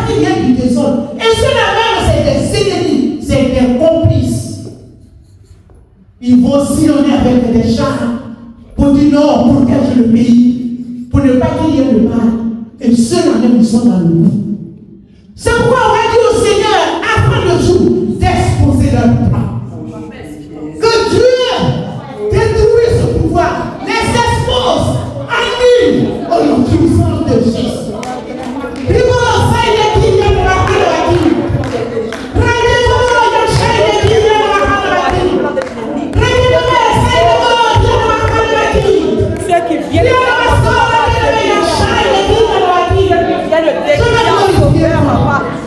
qu'il y ait du désordre. Et ceux-là même, c'est des ennemis, c'est des complices. Ils vont sillonner avec des chars pour dire non, pour protéger le pays, pour ne pas qu'il y ait le mal. Et ceux-là même, ils sont dans le coup. C'est pourquoi on va dire au Seigneur, après le jour, d'exposer leur plan. Que Dieu détruise ce pouvoir, les expose, annule au nom puissant de Jésus. Ceux qui viennent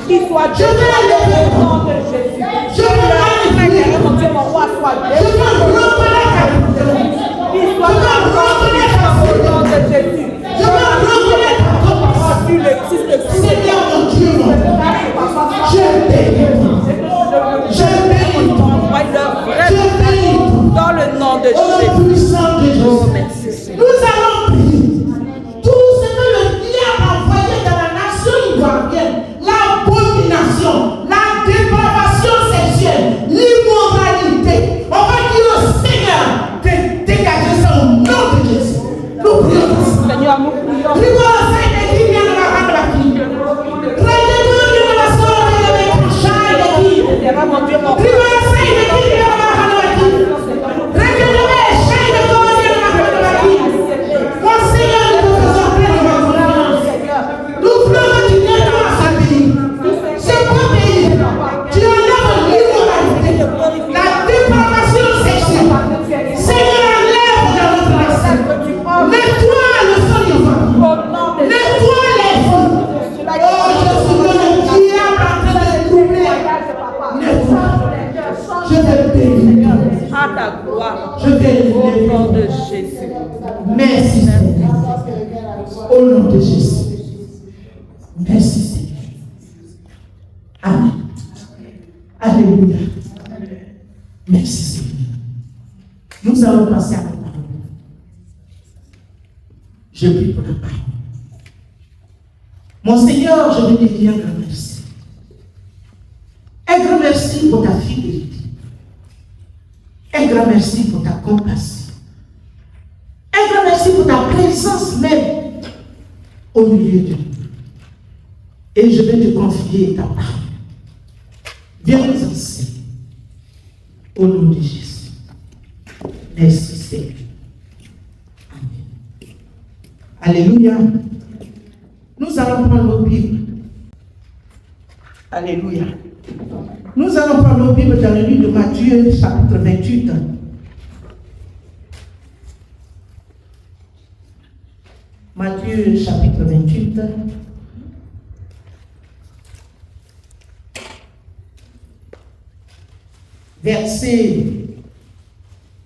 qu'il soit Dieu au nom de Jésus. Je veux mon Dieu, mon roi, soit Dieu. Qu'il soit au nom de Jésus. Je veux le Christ, Seigneur mon Dieu, je bénis dans le nom de Jésus. Oh, merci. Nous allons prier. Tout ce que le diable a envoyé dans la nation ivoirienne, l'abomination, la dépravation sexuelle, l'immoralité, on va dire au Seigneur de dégager ça au nom de Jésus. Nous prions. Seigneur, nous prions. Mon Dieu, mon Dieu. À ta gloire, au nom de Jésus. Merci Seigneur. Au nom de Jésus. Merci Seigneur. Amen. Alléluia. Merci Seigneur. Nous allons passer à la parole. Je prie pour la parole. Mon Seigneur, je veux te dire un grand merci. Un grand merci pour ta fidélité. Un grand merci pour ta compassion. Un grand merci pour ta présence même au milieu de nous. Et je vais te confier ta parole. Viens nous enseigner. Au nom de Jésus. Merci Seigneur. Amen. Alléluia. Nous allons prendre nos Bibles. Alléluia. Nous allons prendre nos Bibles dans le livre de Matthieu, chapitre 28. Matthieu, chapitre 28. Versets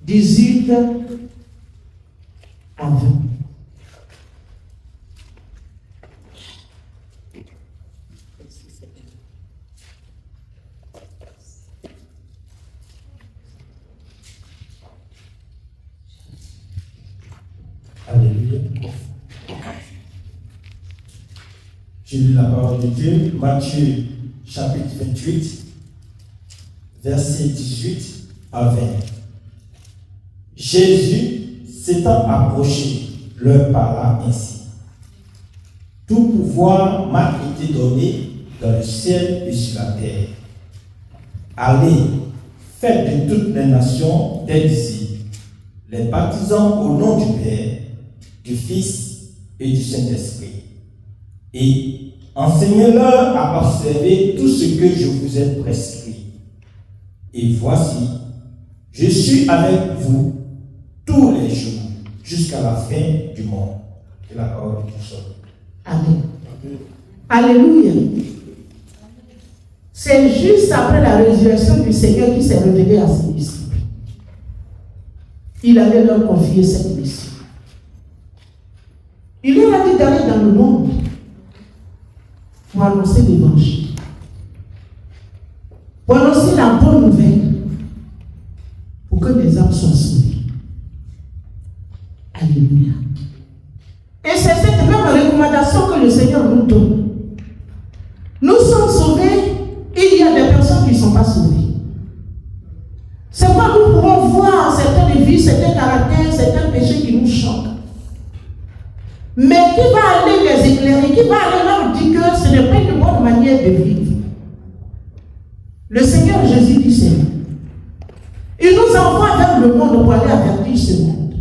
18 à 20. Alléluia. Je lis la parole de Dieu, Matthieu chapitre 28, versets 18 à 20. Jésus, s'étant approché, leur parla ainsi. Tout pouvoir m'a été donné dans le ciel et sur la terre. Allez, faites de toutes les nations des disciples, les baptisant au nom du Père, du Fils et du Saint-Esprit. Et enseignez-leur à observer tout ce que je vous ai prescrit. Et voici, je suis avec vous tous les jours jusqu'à la fin du monde. C'est la parole de Dieu. Amen. Alléluia. C'est juste après la résurrection du Seigneur qui s'est révélé à ses disciples. Il allait leur confier cette mission. Il leur a dit d'aller dans le monde pour annoncer l'évangile, pour annoncer la bonne nouvelle, pour que les âmes soient sauvées. Alléluia. Et c'est cette même recommandation que le Seigneur nous donne. Nous pas sauvés. C'est pas nous pouvons voir certaines vies, certains caractères, certains péchés qui nous choquent. Mais qui va aller les éclairer, qui va aller leur dire que ce n'est pas une bonne manière de vivre. Le Seigneur Jésus dit c'est nous. Il nous envoie vers le monde pour aller avertir ce monde.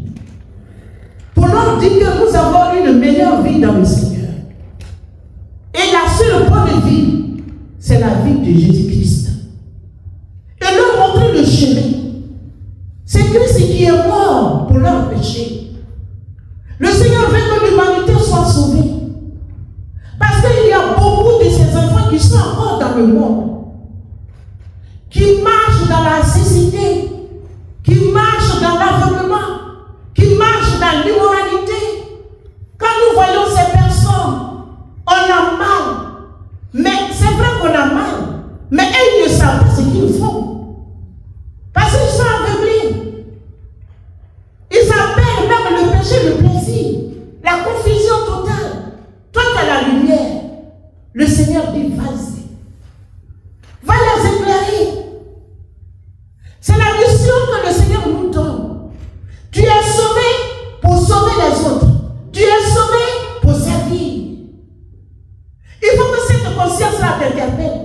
Pour leur dire que nous avons une meilleure vie dans le Seigneur. Et la seule bonne vie, c'est la vie de Jésus-Christ. Et leur montrer le chemin. C'est Christ qui est mort pour leur péché. Le Seigneur veut que l'humanité soit sauvée. Parce qu'il y a beaucoup de ces enfants qui sont encore dans le monde, qui marchent dans la cécité, qui marchent dans l'aveuglement, qui marchent dans l'immoralité. Quand nous voyons ces personnes, on a mal. Mais c'est vrai qu'on a mal. Mais elles ne savent pas ce qu'ils font. Parce qu'ils sont aveuglés. Ils appellent même le péché le plaisir. La confusion totale. Toi, tu as la lumière. Le Seigneur dit, vas-y. Va les éclairer. C'est la mission que le Seigneur nous donne. Tu es sauvé pour sauver les autres. Tu es sauvé pour servir. Il faut que cette conscience-là t'interpelle.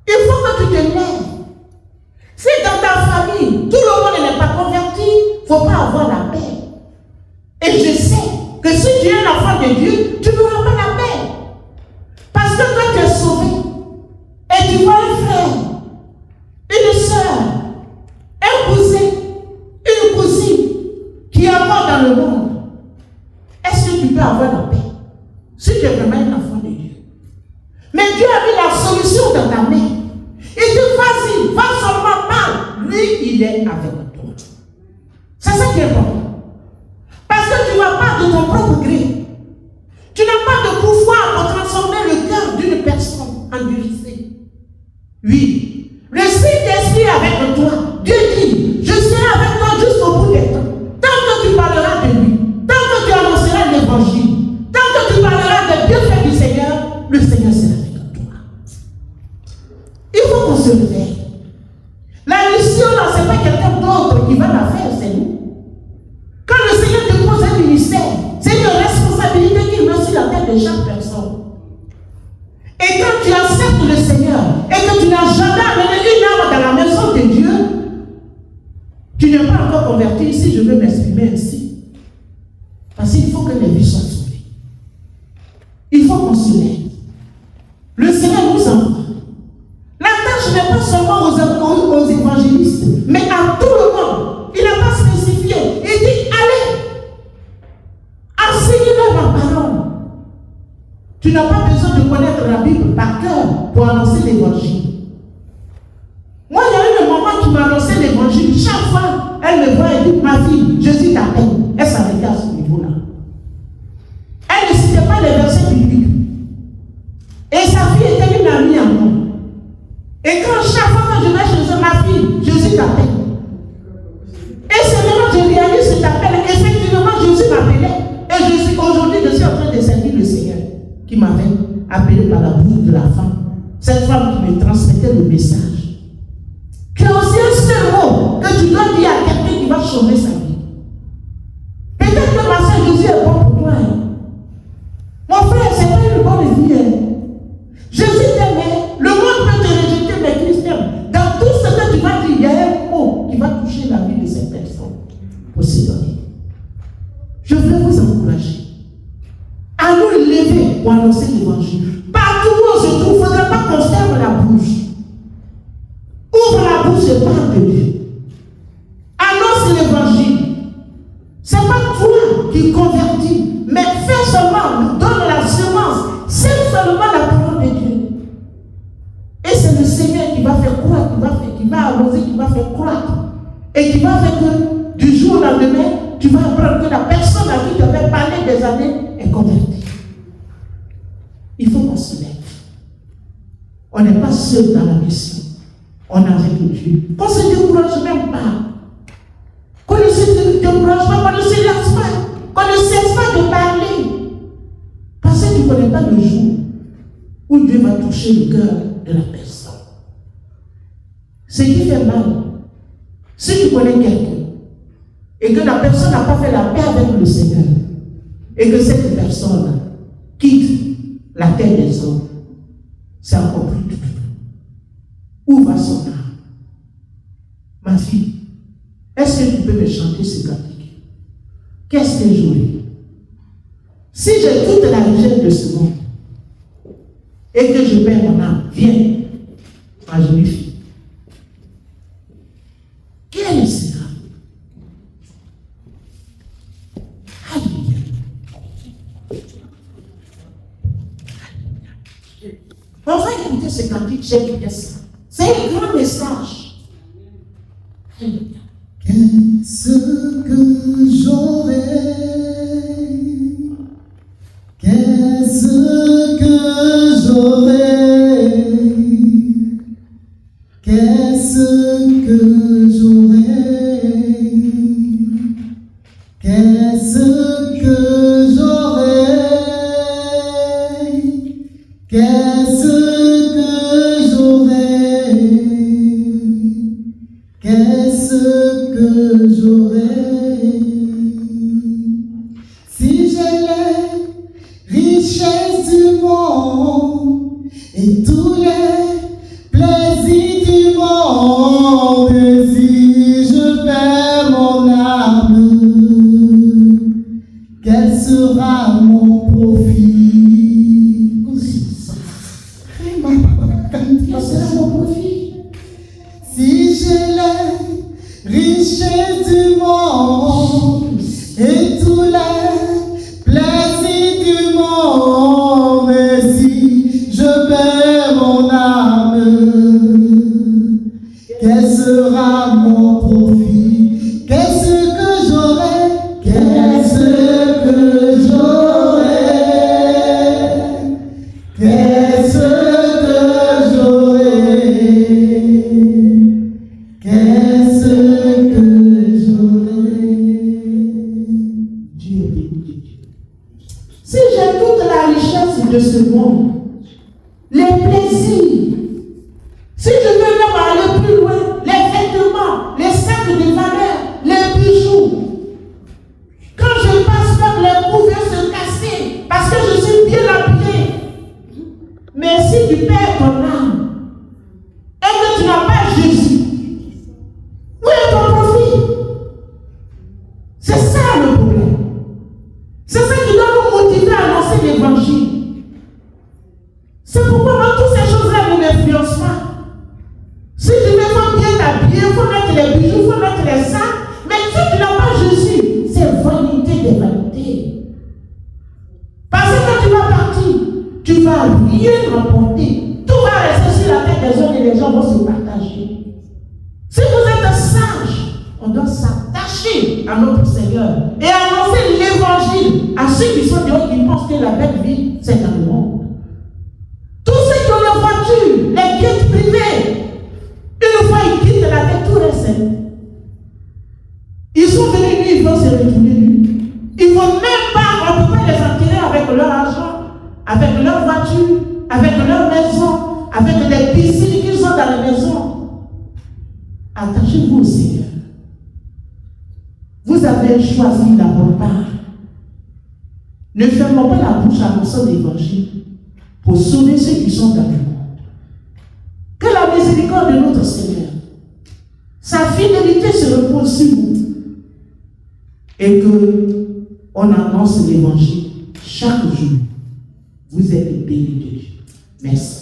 Il faut que tu te lèves. Si dans ta famille, tout le monde n'est pas converti, il ne faut pas avoir la paix. Et je sais que si tu es l'enfant de Dieu, tu n'auras pas la paix. Parce que toi, tu es sauvé. Et tu vois un frère, une soeur, un cousin, une cousine qui est mort dans le monde. Est-ce que tu peux avoir la paix? Si tu es vraiment un enfant de Dieu. Mais Dieu a mis la solution dans ta main. Il dit, vas-y, va seulement parle. Lui, il est avec toi. C'est ça qui est bon. Parce que tu ne vas pas de ton propre gré. Tu n'as pas de pouvoir pour transformer le cœur d'une personne endurcie. Oui. Le Saint-Esprit est avec toi. Dieu dit, je serai avec toi jusqu'au bout des temps. Tant que tu parleras de lui, tant que tu annonceras l'évangile, tant que tu parleras des bienfaits du Seigneur, le Seigneur sera avec toi. Il faut qu'on se réveille. La mission, là, ce n'est pas quelqu'un d'autre qui va la faire, c'est nous. Quand le Seigneur te pose un ministère, c'est une responsabilité qu'il met sur la tête de chaque personne. Et quand tu acceptes le Seigneur et que tu n'as jamais amené une âme dans la maison de Dieu, tu n'es pas encore converti, si je veux m'exprimer ainsi. Parce qu'il faut que les vies soient sauvées. Il faut qu'on se lève. Le Seigneur nous envoie. La tâche n'est pas seulement aux évangélistes, mais à tout le monde. Il n'a pas spécifié. Il dit, allez, enseignez-leur la parole. Tu n'as pas besoin de connaître la Bible par cœur pour annoncer l'évangile. Moi, il y a eu un moment qui m'a annoncé l'évangile. Chaque fois, elle me voit et dit, ma fille, Jésus t'appelle. Elle s'arrêtait à ce niveau-là. Elle ne citait pas les versets bibliques. Et sa fille était une amie à moi. Et quand chaque fois que je vais chez eux, ma fille, Jésus t'appelle. Et c'est maintenant que je réalise cet appel. Effectivement, Jésus m'appelait. Et aujourd'hui, je suis en train de servir le Seigneur qui m'avait appelé par la bouche de la femme. Cette femme qui me transmettait le message. Tu as aussi un seul mot que tu dois dire à quelqu'un qui va changer sa vie. Peut-être que ma soeur Jésus est bon pour toi. Mon frère, c'est pas une bonne vie. Jésus t'aimait. Le monde peut te rejeter, mais Christ t'aime. Dans tout ce que tu vas dire, il y a un mot qui va toucher la vie de cette personne pour se donner. Je veux vous encourager à nous lever pour annoncer l'évangile. Partout où on se trouve, il ne faudra pas qu'on ferme la bouche. Ouvre la bouche et parle de Dieu. Annonce l'évangile. Ce n'est pas toi qui convertis, mais fais seulement, donne la semence, sème seulement la parole de Dieu. Et c'est le Seigneur qui va faire croître, qui va arroser, qui va faire croître. Et qui va faire que du jour au lendemain, tu vas apprendre que la personne à qui tu avais parlé des années est convertie. Il faut qu'on se lève. On n'est pas seul dans la mission. On a avec Dieu. Qu'on ne se décourage même pas. Qu'on ne se décourage pas, qu'on ne se lasse pas. Qu'on ne cesse pas de parler. Parce que tu ne connais pas le jour où Dieu va toucher le cœur de la personne. Ce qui fait mal, si tu connais quelqu'un et que la personne n'a pas fait la paix avec le Seigneur et que cette personne quitte la terre des hommes, c'est encore plus dur. Où va son âme? Ma fille, est-ce que tu peux me chanter ce cantique? Qu'est-ce que j'aurai? Si j'ai toute la richesse de ce monde et que je perds mon âme, viens, ma jolie fille. Quelle sera? Alléluia. On va écouter ce cantique, j'aime bien ça. C'est un grand message. Alléluia. Qu'est-ce que j'aurai? Qu'est-ce que j'aurai? Qu'est-ce que j'aurai? Qu'est-ce que j'aurai? Qu'est-ce que j'aurai? Qu'est-ce que j'aurai? Si j'ai les richesses du monde et tous les plaisirs du monde, si je perds mon âme, quel sera mon profit? Quel sera mon profit? Si j'ai les richesses du monde et tous les plaisirs du monde, si je perds mon âme, quel sera mon profit? Qu'est-ce que j'aurai? Qu'est-ce que j'aurai? Qu'est-ce que j'aurai? Qu'est-ce que j'aurai? Dieu béni Dieu. Si j'ai toute la richesse de ce monde, les plaisirs, si je veux même aller plus loin, les vêtements, les sacs de valeur, les bijoux, quand je passe par les coups, viennent se casser parce que je suis bien habillé. Mais si tu perds ton âme et que tu n'as pas Jésus, où est ton profit? C'est ça le problème. C'est ça qui doit nous motiver à annoncer l'évangile. C'est pourquoi moi, toutes ces choses-là ne m'influencent pas. Si tu veux, il faut bien t'habiller, il faut mettre les bijoux, il faut mettre les sacs. Mais si tu n'as pas Jésus, c'est vanité des vanités. Parce que quand tu vas partir, tu ne vas rien rapporter. Tout va rester sur la tête des hommes et les gens vont se partager. Si vous êtes sage, on doit s'attacher à notre Seigneur et annoncer l'évangile à ceux qui sont dehors qui pensent que la belle vie, c'est dans le monde. Tous ceux qui ont les voitures, les guides privés, une fois ils quittent la tête, tout reste. Ils sont venus nus, ils vont se retourner nus. Ils ne vont même pas, on ne peut pas les enterrer avec leur argent, avec leur voiture, avec leur maison, avec les piscines qu'ils ont dans les maisons. Attachez-vous au Seigneur. Vous avez choisi la bonne part. Ne fermons pas la bouche à annoncer l'évangile pour sauver ceux qui sont dans le monde. Que la miséricorde de notre Seigneur, sa fidélité se repose sur vous et que on annonce l'évangile chaque jour. Vous êtes bénis de Dieu. Merci.